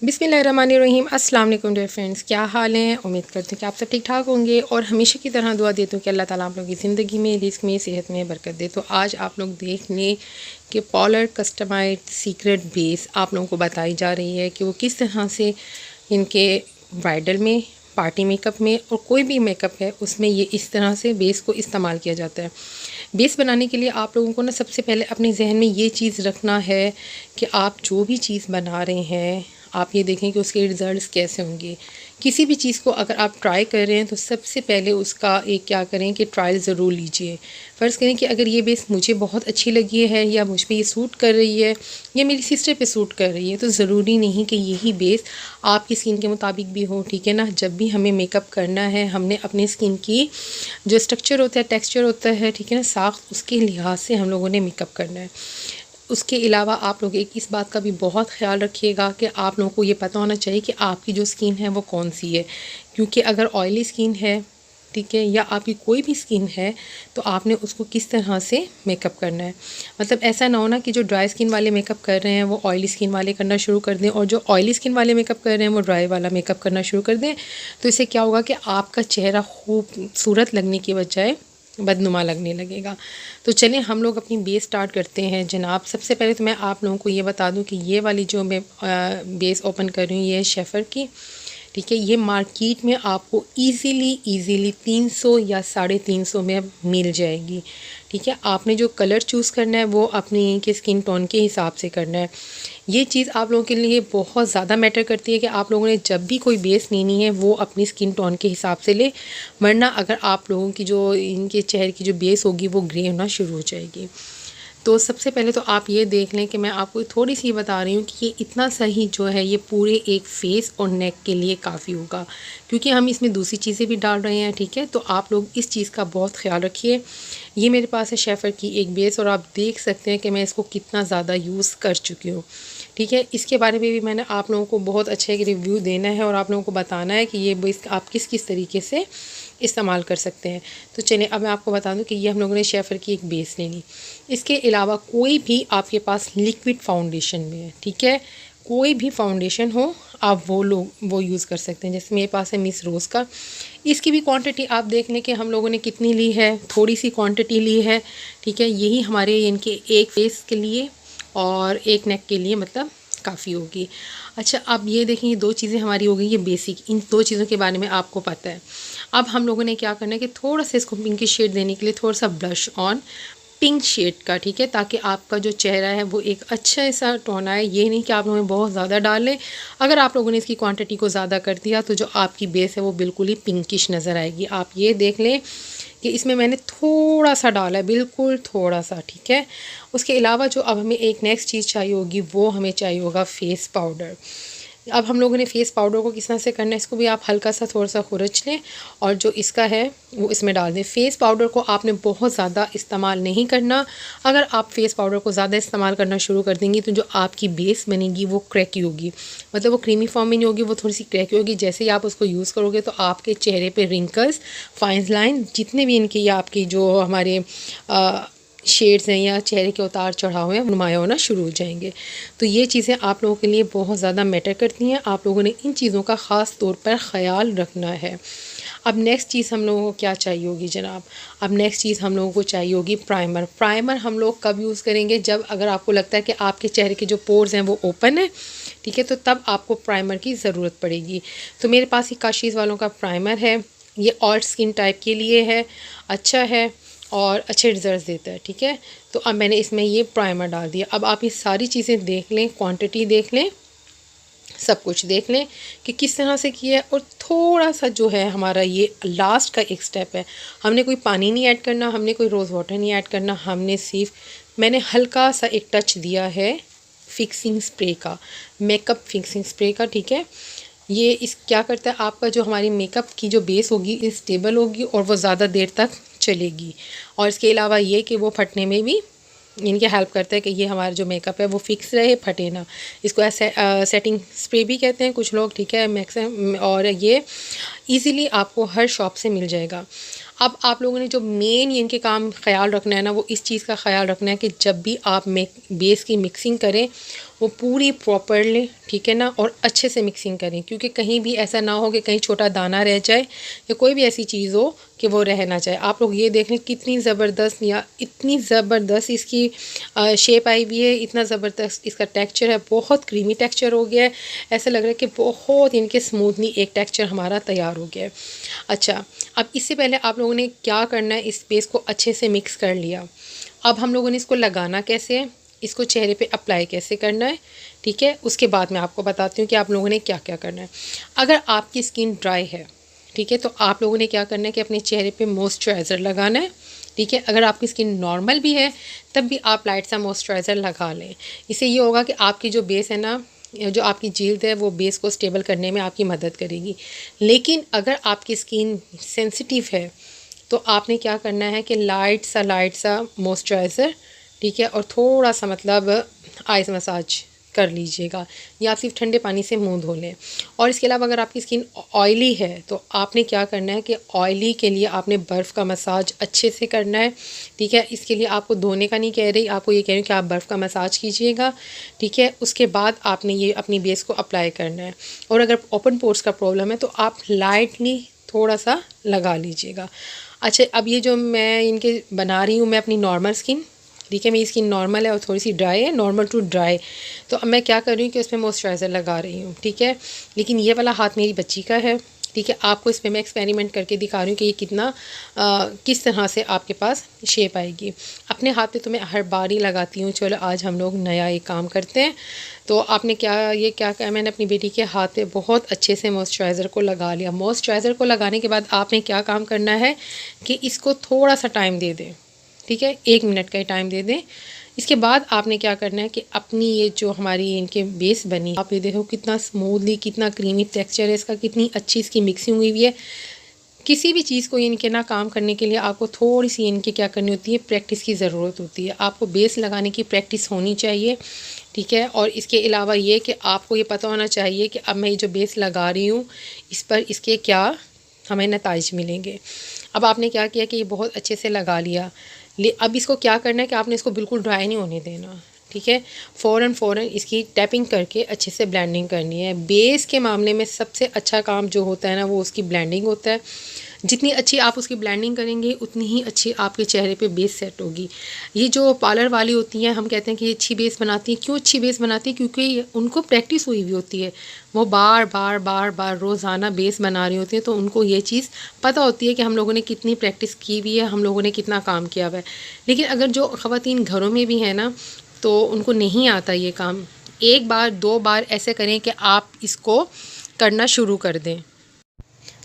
बिस्मिल्लाहिर्रहमानिर्रहीम। अस्सलाम वालेकुम डियर फ्रेंड्स, क्या हाल हैं। उम्मीद करते हैं कि आप सब ठीक ठाक होंगे और हमेशा की तरह दुआ देती हूँ कि अल्लाह ताला आप लोगों की ज़िंदगी में, रिस्क में, सेहत में बरकत दे। तो आज आप लोग देख लें कि पॉलर कस्टमाइज्ड सीक्रेट बेस आप लोगों को बताई जा रही है कि वो किस तरह से इनके ब्राइडल में, पार्टी मेकअप में और कोई भी मेकअप है उसमें ये इस तरह से बेस को इस्तेमाल किया जाता है। बेस बनाने के लिए आप लोगों को ना सबसे पहले अपने जहन में ये चीज़ रखना है कि आप जो भी चीज़ बना रहे हैं आप ये देखें कि उसके रिज़ल्ट्स कैसे होंगे। किसी भी चीज़ को अगर आप ट्राई कर रहे हैं तो सबसे पहले उसका एक क्या करें कि ट्रायल ज़रूर लीजिए। फ़र्ज़ करें कि अगर ये बेस मुझे बहुत अच्छी लगी है या मुझ पे ये सूट कर रही है या मेरी सिस्टर पे सूट कर रही है, तो ज़रूरी नहीं कि यही बेस आपकी स्किन के मुताबिक भी हो, ठीक है ना। जब भी हमें मेकअप करना है हमने अपनी स्किन की जो स्ट्रक्चर होता है, टेक्सचर होता है, ठीक है ना, साख्त, उसके लिहाज से हम लोगों ने मेकअप करना है। उसके अलावा आप लोग एक इस बात का भी बहुत ख्याल रखिएगा कि आप लोगों को ये पता होना चाहिए कि आपकी जो स्किन है वो कौन सी है, क्योंकि अगर ऑयली स्किन है, ठीक है, या आपकी कोई भी स्किन है तो आपने उसको किस तरह से मेकअप करना है। मतलब ऐसा ना हो ना कि जो ड्राई स्किन वाले मेकअप कर रहे हैं वो ऑयली स्किन वाले करना शुरू कर दें और जो ऑयली स्किन वाले मेकअप कर रहे हैं वो ड्राई वाला मेकअप करना शुरू कर दें। तो इससे क्या होगा कि आपका चेहरा खूबसूरत लगने की बजाय बदनुमा लगने लगेगा। तो चलिए हम लोग अपनी बेस स्टार्ट करते हैं जनाब। सबसे पहले तो मैं आप लोगों को ये बता दूं कि ये वाली जो मैं बेस ओपन कर रही हूँ ये है शेफर की, ठीक है। ये मार्केट में आपको इजीली 300 या 350 में मिल जाएगी, ठीक है। आपने जो कलर चूज़ करना है वो अपनी के स्किन टोन के हिसाब से करना है। ये चीज़ आप लोगों के लिए बहुत ज़्यादा मैटर करती है कि आप लोगों ने जब भी कोई बेस लेनी है वो अपनी स्किन टोन के हिसाब से ले, वरना अगर आप लोगों की जो इनके चेहरे की जो बेस होगी वो ग्रे होना शुरू हो जाएगी। तो सबसे पहले तो आप ये देख लें कि मैं आपको थोड़ी सी बता रही हूँ कि ये इतना सही जो है ये पूरे एक फेस और नेक के लिए काफ़ी होगा, क्योंकि हम इसमें दूसरी चीज़ें भी डाल रहे हैं, ठीक है। तो आप लोग इस चीज़ का बहुत ख्याल रखिए। ये मेरे पास है शेफर की एक बेस और आप देख सकते हैं कि मैं इसको कितना ज़्यादा यूज़ कर चुकी हूँ, ठीक है। इसके बारे में भी मैंने आप लोगों को बहुत अच्छा एक रिव्यू देना है और आप लोगों को बताना है कि ये बेस आप किस किस तरीके से इस्तेमाल कर सकते हैं। तो चलिए अब मैं आपको बता दूं कि ये हम लोगों ने शेफर की एक बेस ले ली। इसके अलावा कोई भी आपके पास लिक्विड फाउंडेशन में है, ठीक है, कोई भी फाउंडेशन हो आप वो यूज़ कर सकते हैं। जैसे मेरे पास है मिस रोज़ का, इसकी भी क्वांटिटी आप देख लें कि हम लोगों ने कितनी ली है, थोड़ी सी क्वांटिटी ली है, ठीक है। यही हमारे इनके एक फेस के लिए और एक नेक के लिए मतलब काफ़ी होगी। अच्छा अब ये देखें, ये दो चीज़ें हमारी हो गई, ये बेसिक, इन दो चीज़ों के बारे में आपको पता है। अब हम लोगों ने क्या करना है कि थोड़ा सा इसको पिंकी शेड देने के लिए थोड़ा सा ब्लश ऑन पिंक शेड का, ठीक है, ताकि आपका जो चेहरा है वो एक अच्छा ऐसा टोन आए। ये नहीं कि आप लोगों ने बहुत ज़्यादा डाल लें। अगर आप लोगों ने इसकी क्वांटिटी को ज़्यादा कर दिया तो जो आपकी बेस है वो बिल्कुल ही पिंकिश नज़र आएगी। आप ये देख लें कि इसमें मैंने थोड़ा सा डाला है, बिल्कुल थोड़ा सा, ठीक है। उसके अलावा जो अब हमें एक नेक्स्ट चीज़ चाहिए होगी वो हमें चाहिए होगा फेस पाउडर। अब हम लोगों ने फेस पाउडर को किस तरह से करना है, इसको भी आप हल्का सा थोड़ा सा खुरच लें और जो इसका है वो इसमें डाल दें। फेस पाउडर को आपने बहुत ज़्यादा इस्तेमाल नहीं करना। अगर आप फेस पाउडर को ज़्यादा इस्तेमाल करना शुरू कर देंगी तो जो आपकी बेस बनेगी वो क्रैकी होगी, मतलब वो क्रीमी फॉर्म में नहीं होगी, वो थोड़ी सी क्रैकी होगी। जैसे ही आप उसको यूज़ करोगे तो आपके चेहरे पर रिंकल्स, फाइन लाइन, जितने भी इनके या आपकी जो हमारे शेड्स हैं या चेहरे के उतार चढ़ाव हैं नुमाया होना शुरू हो जाएंगे। तो ये चीज़ें आप लोगों के लिए बहुत ज़्यादा मैटर करती हैं। आप लोगों ने इन चीज़ों का ख़ास तौर पर ख़याल रखना है। अब नेक्स्ट चीज़ हम लोगों को क्या चाहिए होगी जनाब, अब नेक्स्ट चीज़ हम लोगों को चाहिए होगी प्राइमर। प्राइमर हम लोग कब यूज़ करेंगे, जब अगर आपको लगता है कि आपके चेहरे के जो पोर्स हैं वो ओपन है, ठीक है, तो तब आपको प्राइमर की ज़रूरत पड़ेगी। तो मेरे पास ये काशीज़ वालों का प्राइमर है, ये ऑल स्किन टाइप के लिए है, अच्छा है और अच्छे रिजल्ट देता है, ठीक है। तो अब मैंने इसमें ये प्राइमर डाल दिया। अब आप ये सारी चीज़ें देख लें, क्वांटिटी देख लें, सब कुछ देख लें कि किस तरह से किया है। और थोड़ा सा जो है हमारा ये लास्ट का एक स्टेप है, हमने कोई पानी नहीं ऐड करना, हमने कोई रोज़ वाटर नहीं ऐड करना, हमने सिर्फ मैंने हल्का सा एक टच दिया है फिक्सिंग स्प्रे का, मेकअप फिक्सिंग स्प्रे का, ठीक है। ये इस क्या करता है, आपका जो हमारी मेकअप की जो बेस होगी स्टेबल होगी और वो ज़्यादा देर तक चलेगी। और इसके अलावा ये कि वो फटने में भी इनके हेल्प करता है कि ये हमारा जो मेकअप है वो फिक्स रहे, फटे ना। इसको ऐसे सेटिंग स्प्रे भी कहते हैं कुछ लोग, ठीक है, मैक्सिमम, और ये इजीली आपको हर शॉप से मिल जाएगा। अब आप लोगों ने जो मेन इनके काम ख्याल रखना है ना, वो इस चीज़ का ख्याल रखना है कि जब भी आप बेस की मिक्सिंग करें वो पूरी प्रॉपरली, ठीक है ना, और अच्छे से मिक्सिंग करें, क्योंकि कहीं भी ऐसा ना हो कि कहीं छोटा दाना रह जाए या कोई भी ऐसी चीज़ हो कि वो रह ना जाए। आप लोग ये देख लें कितनी ज़बरदस्त, या इतनी ज़बरदस्त इसकी शेप आई हुई है, इतना ज़बरदस्त इसका टेक्सचर है, बहुत क्रीमी टेक्सचर हो गया है। ऐसा लग रहा है कि बहुत इनके स्मूथली एक टेक्सचर हमारा तैयार हो गया है। अच्छा, अब इससे पहले आप लोगों ने क्या करना है, इस पेस्ट को अच्छे से मिक्स कर लिया। अब हम लोगों ने इसको लगाना कैसे है, इसको चेहरे पे अप्लाई कैसे करना है, ठीक है, उसके बाद मैं आपको बताती हूँ कि आप लोगों ने क्या क्या करना है। अगर आपकी स्किन ड्राई है, ठीक है, तो आप लोगों ने क्या करना है कि अपने चेहरे पे मॉइस्चराइज़र लगाना है, ठीक है। अगर आपकी स्किन नॉर्मल भी है तब भी आप लाइट सा मॉइस्चराइज़र लगा लें। इससे ये होगा कि आपकी जो बेस है ना, जो आपकी जिल्द है, वो बेस को स्टेबल करने में आपकी मदद करेगी। लेकिन अगर आपकी स्किन सेंसिटिव है तो आपने क्या करना है कि लाइट सा मॉइस्चराइज़र, ठीक है, और थोड़ा सा मतलब आइस मसाज कर लीजिएगा, या आप सिर्फ ठंडे पानी से मुंह धो लें। और इसके अलावा अगर आपकी स्किन ऑयली है तो आपने क्या करना है कि ऑयली के लिए आपने बर्फ़ का मसाज अच्छे से करना है, ठीक है। इसके लिए आपको धोने का नहीं कह रही, आपको ये कह रही हूँ कि आप बर्फ़ का मसाज कीजिएगा, ठीक है। उसके बाद आपने ये अपनी बेस को अप्लाई करना है। और अगर ओपन पोर्स का प्रॉब्लम है तो आप लाइटली थोड़ा सा लगा लीजिएगा। अच्छा, अब ये जो मैं इनके बना रही हूँ मैं अपनी नॉर्मल स्किन, ठीक है, मेरी स्किन नॉर्मल है और थोड़ी सी ड्राई है, नॉर्मल टू ड्राई। तो अब मैं क्या कर रही हूँ कि उसमें मॉइस्चराइज़र लगा रही हूँ, ठीक है। लेकिन ये वाला हाथ मेरी बच्ची का है, ठीक है। आपको इसमें मैं एक्सपेरिमेंट करके दिखा रही हूँ कि ये कितना किस तरह से आपके पास शेप आएगी। अपने हाथ पे तो मैं हर बार ही लगाती हूँ। चलो आज हम लोग नया एक काम करते हैं। तो आपने क्या किया, मैंने अपनी बेटी के हाथ पे बहुत अच्छे से मॉइस्चराइज़र को लगा लिया। मॉइस्चराइज़र को लगाने के बाद आपने क्या काम करना है कि इसको थोड़ा सा टाइम दे दें, ठीक है, 1 मिनट का ही टाइम दे दें। इसके बाद आपने क्या करना है कि अपनी ये जो हमारी इनके बेस बनी, आप ये देखो कितना स्मूथली, कितना क्रीमी टेक्सचर है इसका, कितनी अच्छी इसकी मिक्सिंग हुई हुई है। किसी भी चीज़ को इनके ना काम करने के लिए आपको थोड़ी सी इनकी क्या करनी होती है, प्रैक्टिस की ज़रूरत होती है। आपको बेस लगाने की प्रैक्टिस होनी चाहिए, ठीक है। और इसके अलावा ये कि आपको ये पता होना चाहिए कि अब मैं ये जो बेस लगा रही हूँ इस पर इसके क्या हमें नताइज मिलेंगे। अब आपने क्या किया कि ये बहुत अच्छे से लगा लिया। अब इसको क्या करना है कि आपने इसको बिल्कुल ड्राई नहीं होने देना, ठीक है। फ़ौरन इसकी टैपिंग करके अच्छे से ब्लेंडिंग करनी है। बेस के मामले में सबसे अच्छा काम जो होता है ना, वो उसकी ब्लेंडिंग होता है। जितनी अच्छी आप उसकी ब्लेंडिंग करेंगे उतनी ही अच्छी आपके चेहरे पे बेस सेट होगी। ये जो पार्लर वाली होती हैं, हम कहते हैं कि ये अच्छी बेस बनाती हैं। क्यों अच्छी बेस बनाती हैं? क्योंकि उनको प्रैक्टिस हुई हुई होती है। वो बार बार रोज़ाना बेस बना रही होती हैं, तो उनको ये चीज़ पता होती है कि हम लोगों ने कितनी प्रैक्टिस की हुई है, हम लोगों ने कितना काम किया हुआ है। लेकिन अगर जो ख़वातीन घरों में भी है ना, तो उनको नहीं आता ये काम। 1 बार 2 बार ऐसे करें कि आप इसको करना शुरू कर दें।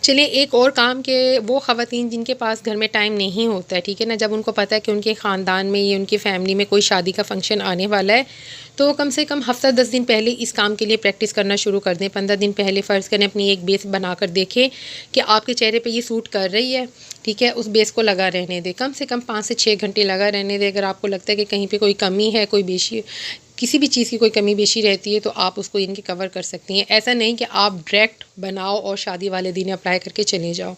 चलिए एक और काम के वो ख़वातीन जिनके पास घर में टाइम नहीं होता है, ठीक है ना, जब उनको पता है कि उनके ख़ानदान में या उनकी फ़ैमिली में कोई शादी का फ़ंक्शन आने वाला है, तो वो कम से कम हफ़्ता 10 दिन पहले इस काम के लिए प्रैक्टिस करना शुरू कर दें। 15 दिन पहले फ़र्ज़ करें अपनी एक बेस बनाकर देखें कि आपके चेहरे पे ये सूट कर रही है, ठीक है। उस बेस को लगा रहने दें, कम से कम 5 से 6 घंटे लगा रहने दें। अगर आपको लगता है कि कहीं पे कोई कमी है, कोई बेशी किसी भी चीज़ की कोई कमी बेशी रहती है, तो आप उसको इनके कवर कर सकती हैं। ऐसा नहीं कि आप डायरेक्ट बनाओ और शादी वाले दिन अप्लाई करके चले जाओ।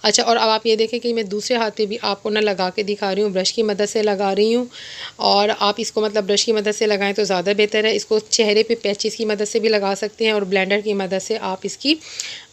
अच्छा, और अब आप ये देखें कि मैं दूसरे हाथ पे भी आपको ना लगा के दिखा रही हूँ, ब्रश की मदद से लगा रही हूँ। और आप इसको मतलब ब्रश की मदद से लगाएं तो ज़्यादा बेहतर है। इसको चेहरे पे पैचेस की मदद से भी लगा सकते हैं और ब्लेंडर की मदद से आप इसकी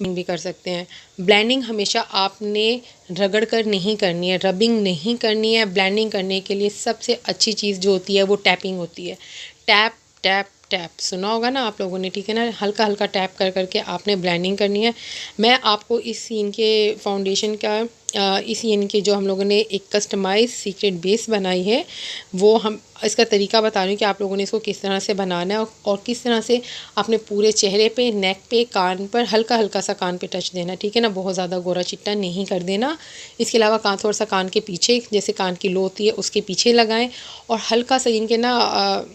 भी कर सकते हैं। ब्लेंडिंग हमेशा आपने रगड़ कर नहीं करनी है, रबिंग नहीं करनी है। ब्लेंडिंग करने के लिए सबसे अच्छी चीज़ जो होती है वो टैपिंग होती है। टैप टैप टैप सुना होगा ना आप लोगों ने, ठीक है ना। हल्का हल्का टैप कर करके आपने ब्लेंडिंग करनी है। मैं आपको इस सीन के फाउंडेशन का इस सीन के जो हम लोगों ने एक कस्टमाइज सीक्रेट बेस बनाई है, वो हम इसका तरीका बता रही हूँ कि आप लोगों ने इसको किस तरह से बनाना है और किस तरह से आपने पूरे चेहरे पे, नेक पे, कान पर हल्का हल्का सा कान पे टच देना, ठीक है ना। बहुत ज़्यादा गोरा चिट्टा नहीं कर देना। इसके अलावा कान थोड़ा सा कान के पीछे, जैसे कान की लो होती है उसके पीछे लगाएं और हल्का सा इनके ना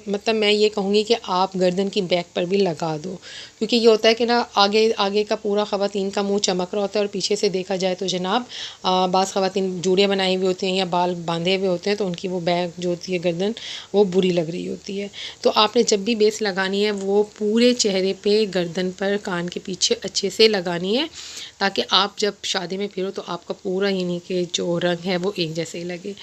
मतलब मैं ये कहूँगी कि आप गर्दन की बैक पर भी लगा दो। क्योंकि ये होता है कि ना आगे आगे का पूरा ख़वातीन का मुँह चमक रहा होता है और पीछे से देखा जाए तो जनाब बाज़ ख़वातीन जूड़ियाँ बनाई हुई होती हैं या बाल बांधे हुए होते हैं, तो उनकी वो बैक जो होती है गर्दन वो बुरी लग रही होती है। तो आपने जब भी बेस लगानी है वो पूरे चेहरे पे, गर्दन पर, कान के पीछे अच्छे से लगानी है, ताकि आप जब शादी में फिरो तो आपका पूरा यानी कि जो रंग है वो एक जैसे ही लगे।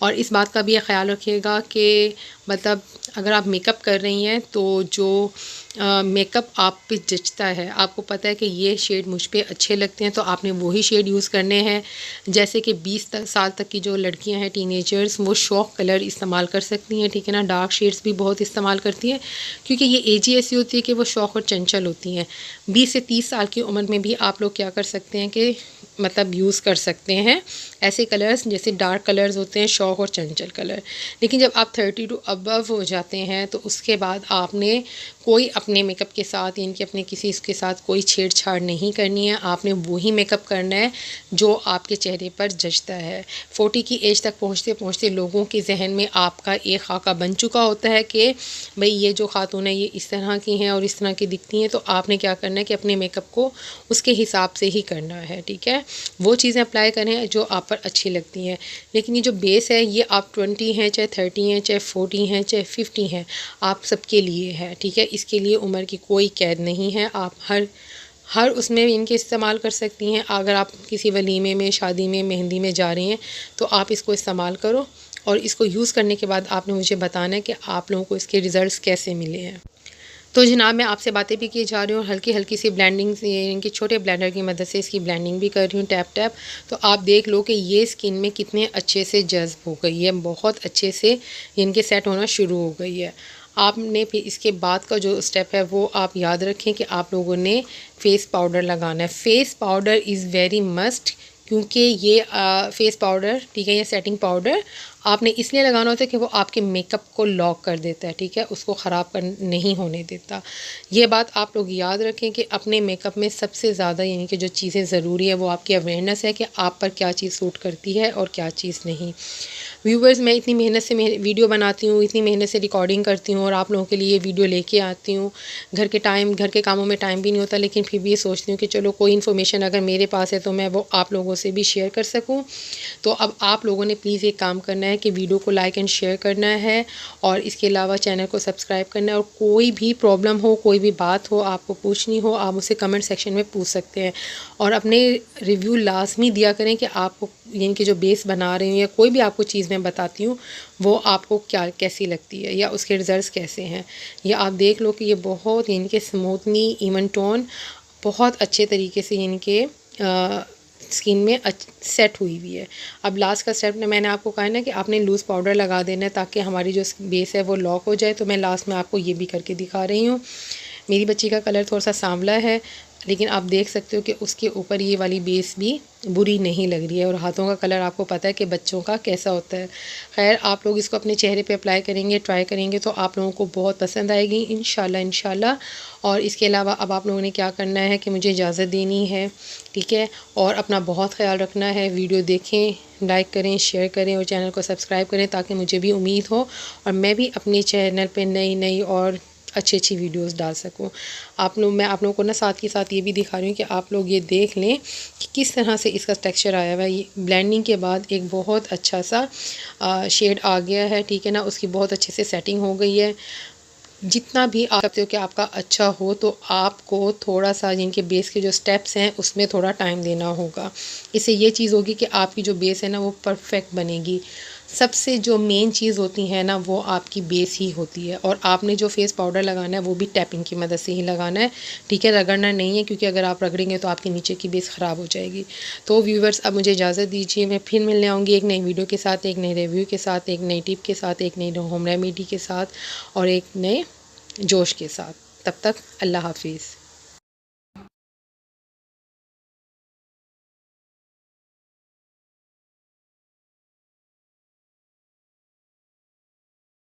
और इस बात का भी ख्याल रखिएगा कि मतलब अगर आप मेकअप कर रही हैं तो जो मेकअप आप पे जचता है, आपको पता है कि ये शेड मुझ पे अच्छे लगते हैं, तो आपने वही शेड यूज़ करने हैं। जैसे कि 20 साल तक की जो लड़कियां हैं, टीनेजर्स, वो शौक कलर इस्तेमाल कर सकती हैं, ठीक है ना। डार्क शेड्स भी बहुत इस्तेमाल करती हैं, क्योंकि ये एज ही ऐसी होती है कि वो शौक और चंचल होती हैं। 20 से 30 साल की उम्र में भी आप लोग क्या कर सकते हैं कि मतलब यूज़ कर सकते हैं ऐसे कलर्स, जैसे डार्क कलर्स होते हैं, शौक और चंचल कलर। लेकिन जब आप 30 टू अबव हो जाते हैं तो उसके बाद आपने कोई अपने मेकअप के साथ, यानी कि अपने किसी इसके साथ कोई छेड़छाड़ नहीं करनी है। आपने वही मेकअप करना है जो आपके चेहरे पर जचता है। 40 की एज तक पहुँचते पहुँचते लोगों के जहन में आपका एक खाका बन चुका होता है कि भाई ये जो खातून है ये इस तरह की हैं और इस तरह की दिखती हैं, तो आपने क्या करना है कि अपने मेकअप को उसके हिसाब से ही करना है, ठीक है। वो चीज़ें अप्लाई करें जो आप पर अच्छी लगती हैं। लेकिन ये जो बेस है ये आप 20 हैं, चाहे 30 हैं, चाहे 40 हैं, चाहे 50 हैं, आप सबके लिए है, ठीक है। इसके लिए उम्र की कोई कैद नहीं है। आप हर उसमें इनके इस्तेमाल कर सकती हैं। अगर आप किसी वलीमे में, शादी में, मेहंदी में जा रही हैं तो आप इसको इस्तेमाल करो, और इसको यूज़ करने के बाद आपने मुझे बताना है कि आप लोगों को इसके रिज़ल्ट्स कैसे मिले हैं। तो जनाब मैं आपसे बातें भी की जा रही हूँ, हल्की हल्की सी ब्लेंडिंग से, इनके छोटे ब्लेंडर की मदद से इसकी ब्लेंडिंग भी कर रही हूँ, टैप टैप। तो आप देख लो कि ये स्किन में कितने अच्छे से जज्ब हो गई है, बहुत अच्छे से इनके सेट होना शुरू हो गई है। आपने फिर इसके बाद का जो स्टेप है वो आप याद रखें कि आप लोगों ने फ़ेस पाउडर लगाना है। Face powder is very must, क्योंकि ये फ़ेस पाउडर, ठीक है, ये सेटिंग पाउडर आपने इसलिए लगाना होता है कि वो आपके मेकअप को लॉक कर देता है, ठीक है, उसको ख़राब कर नहीं होने देता। ये बात आप लोग याद रखें कि अपने मेकअप में सबसे ज़्यादा यानी कि जो चीज़ें ज़रूरी है वो आपकी अवेयरनेस है कि आप पर क्या चीज़ सूट करती है और क्या चीज़ नहीं। व्यूवर्स, मैं इतनी मेहनत से वीडियो बनाती हूँ, इतनी मेहनत से रिकॉर्डिंग करती हूँ और आप लोगों के लिए वीडियो लेके आती हूँ। घर के कामों में टाइम भी नहीं होता, लेकिन फिर भी ये सोचती हूँ कि चलो कोई इन्फॉर्मेशन अगर मेरे पास है तो मैं वो आप लोगों से भी शेयर कर सकूँ। तो अब आप लोगों ने प्लीज़ एक काम करना है कि वीडियो को लाइक एंड शेयर करना है, और इसके अलावा चैनल को सब्सक्राइब करना है। और कोई भी प्रॉब्लम हो, कोई भी बात हो, आपको पूछनी हो, आप उसे कमेंट सेक्शन में पूछ सकते हैं। और अपने रिव्यू लाजमी दिया करें कि आपको यानी कि जो बेस बना रही हूँ या कोई भी आपको चीज़ मैं बताती हूँ वो आपको क्या कैसी लगती है या उसके रिज़ल्ट्स कैसे हैं। ये आप देख लो कि ये बहुत यानी कि स्मूथली इवन टोन बहुत अच्छे तरीके से यानी कि स्किन में सेट हुई है। अब लास्ट का स्टेप मैंने आपको कहा है ना कि आपने लूज़ पाउडर लगा देना है ताकि हमारी जो बेस है वो लॉक हो जाए। तो मैं लास्ट में आपको ये भी करके दिखा रही हूँ। मेरी बच्ची का कलर थोड़ा सा सांवला है, लेकिन आप देख सकते हो कि उसके ऊपर ये वाली बेस भी बुरी नहीं लग रही है। और हाथों का कलर आपको पता है कि बच्चों का कैसा होता है। खैर, आप लोग इसको अपने चेहरे पे अप्लाई करेंगे, ट्राई करेंगे तो आप लोगों को बहुत पसंद आएगी इंशाल्लाह इंशाल्लाह। और इसके अलावा अब आप लोगों ने क्या करना है कि मुझे इजाज़त देनी है, ठीक है, और अपना बहुत ख्याल रखना है। वीडियो देखें, लाइक करें, शेयर करें और चैनल को सब्सक्राइब करें ताकि मुझे भी उम्मीद हो और मैं भी अपने चैनल पर नई और अच्छी वीडियोस डाल सकूं। मैं आप लोगों को ना साथ ही साथ ये भी दिखा रही हूँ कि आप लोग ये देख लें कि किस तरह से इसका टेक्सचर आया हुआ है। ये ब्लेंडिंग के बाद एक बहुत अच्छा सा शेड आ गया है, ठीक है ना। उसकी बहुत अच्छे से सेटिंग हो गई है। जितना भी आप सकते हो कि आपका अच्छा हो तो आपको थोड़ा सा जिनके बेस के जो स्टेप्स हैं उसमें थोड़ा टाइम देना होगा। इससे ये चीज़ होगी कि आपकी जो बेस है ना वो परफेक्ट बनेगी। सबसे जो मेन चीज़ होती है ना वो आपकी बेस ही होती है। और आपने जो फेस पाउडर लगाना है वो भी टैपिंग की मदद से ही लगाना है, ठीक है, रगड़ना नहीं है, क्योंकि अगर आप रगड़ेंगे तो आपके नीचे की बेस ख़राब हो जाएगी। तो व्यूवर्स, अब मुझे इजाज़त दीजिए। मैं फिर मिलने आऊँगी एक नई वीडियो के साथ, एक नई रिव्यू के साथ, एक नई टिप के साथ, एक नई होम रेमेडी के साथ और एक नए जोश के साथ। तब तक अल्लाह हाफिज़।